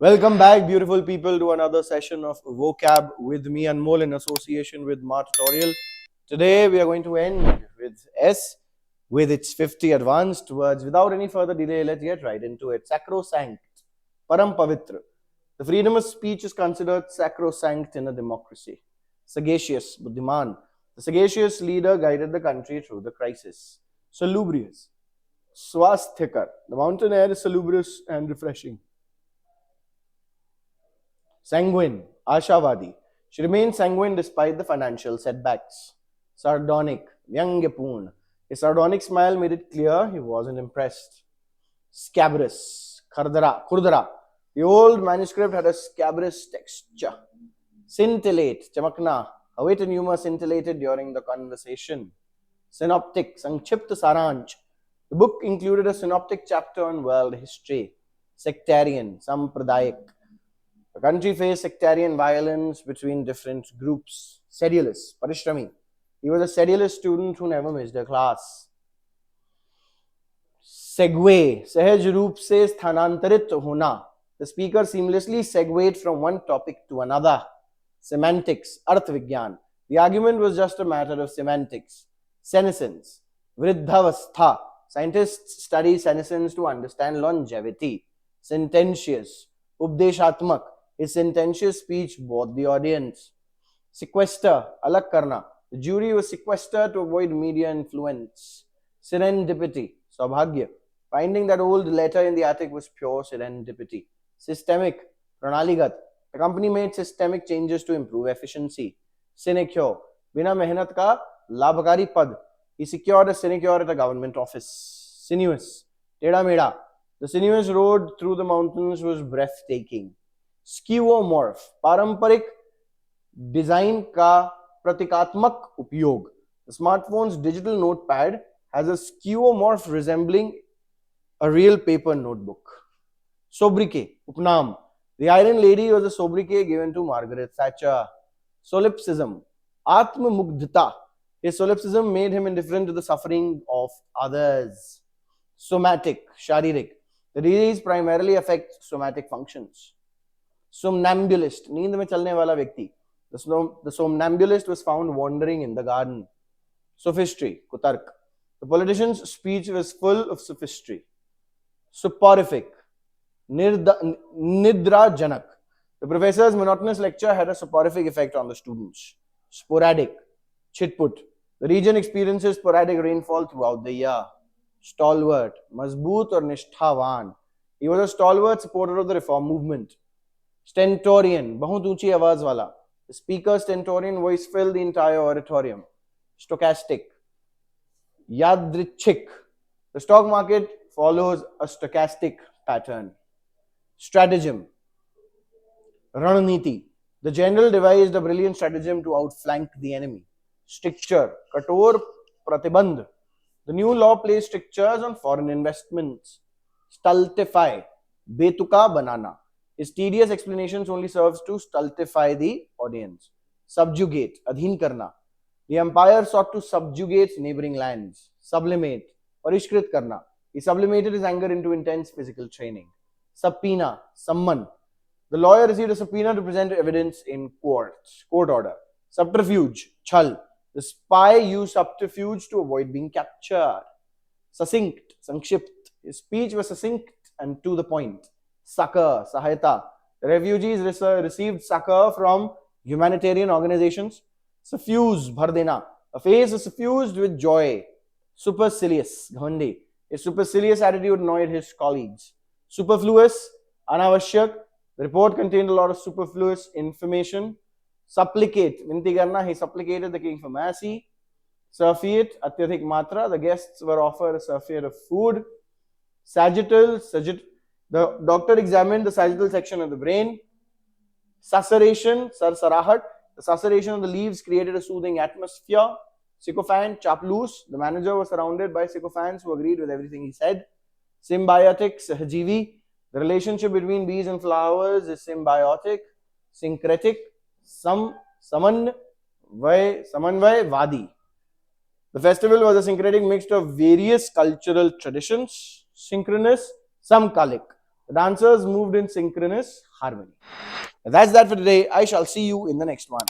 Welcome back, beautiful people, to another session of Vocab with me, Anmol, in association with Ma Tutorial. Today, we are going to end with S, with its 50 advanced words. Without any further delay, let's get right into it. Sacrosanct, Param Pavitra. The freedom of speech is considered sacrosanct in a democracy. Sagacious, Buddhiman. The sagacious leader guided the country through the crisis. Salubrious, Swasthikar. The mountain air is salubrious and refreshing. Sanguine, Ashavadi. She remained sanguine despite the financial setbacks. Sardonic, Vyangyapurn. His sardonic smile made it clear he wasn't impressed. Scabrous, Kurdara. The old manuscript had a scabrous texture. Scintillate, Chamakna. A wit and humor scintillated during the conversation. Synoptic, Sanchipta Saranch. The book included a synoptic chapter on world history. Sectarian, Sampradayak. The country faced sectarian violence between different groups. Sedulous, Parishrami. He was a sedulous student who never missed a class. Segue, सहज रूप से स्थानांतरित होना. The speaker seamlessly segued from one topic to another. Semantics, अर्थ विज्ञान. The argument was just a matter of semantics. Senescence, वृद्धावस्था. Scientists study senescence to understand longevity. Sententious, उपदेशात्मक. His sententious speech brought the audience. Sequester, alag karna. The jury was sequestered to avoid media influence. Serendipity, saubhagya. Finding that old letter in the attic was pure serendipity. Systemic, pranaligat. The company made systemic changes to improve efficiency. Sinecure, bina mehnat ka labhakari pad. He secured a sinecure at a government office. Sinuous, teda meda. The sinuous road through the mountains was breathtaking. Skeuomorph, पारंपरिक design का प्रतीकात्मक उपयोग. The smartphone's digital notepad has a skeuomorph resembling a real paper notebook. Sobriquet, उपनाम. The Iron Lady was a sobriquet given to Margaret Thatcher. Solipsism, आत्ममुग्धता. His solipsism made him indifferent to the suffering of others. Somatic, शारीरिक. The disease primarily affects somatic functions. Somnambulist, नींद में चलने वाला व्यक्ति. The somnambulist was found wandering in the garden. Sophistry, kutark. The politician's speech was full of sophistry. Soporific, nidrajanak. The professor's monotonous lecture had a soporific effect on the students. Sporadic, chitput. The region experiences sporadic rainfall throughout the year. Stalwart, mazboot or nishthavan. He was a stalwart supporter of the reform movement. Stentorian, बहुत ऊंची आवाज वाला. The speaker's stentorian voice filled the entire auditorium. Stochastic, yadrichik. The stock market follows a stochastic pattern. Stratagem, rananiti. The general devised a brilliant stratagem to outflank the enemy. Stricture, kator pratibandh. The new law placed strictures on foreign investments. Stultify, betuka banana. His tedious explanations only serves to stultify the audience. Subjugate, adhin karna. The empire sought to subjugate neighboring lands. Sublimate, parishkrit karna. He sublimated his anger into intense physical training. Subpoena, samman. The lawyer received a subpoena to present evidence in court order. Subterfuge, chal. The spy used subterfuge to avoid being captured. Succinct, sankshipt. His speech was succinct and to the point. Succor, sahayata. The refugees received succor from humanitarian organizations. Suffuse, bhardena. A face is suffused with joy. Supercilious, ghandi. A supercilious attitude annoyed his colleagues. Superfluous, anavashyak. The report contained a lot of superfluous information. Supplicate, vinti karna. He supplicated the king for mercy. Surfeit, atyadhik matra. The guests were offered a surfeit of food. Sagittal, the doctor examined the sagittal section of the brain. Susurration, sarsarahat. The susurration of the leaves created a soothing atmosphere. Sycophant, chaplus. The manager was surrounded by sycophants who agreed with everything he said. Symbiotic, sahajivi. The relationship between bees and flowers is symbiotic. Syncretic, samanvay vadi. The festival was a syncretic mixture of various cultural traditions. Synchronous, samkalik. The dancers moved in synchronous harmony. That's that for today. I shall see you in the next one.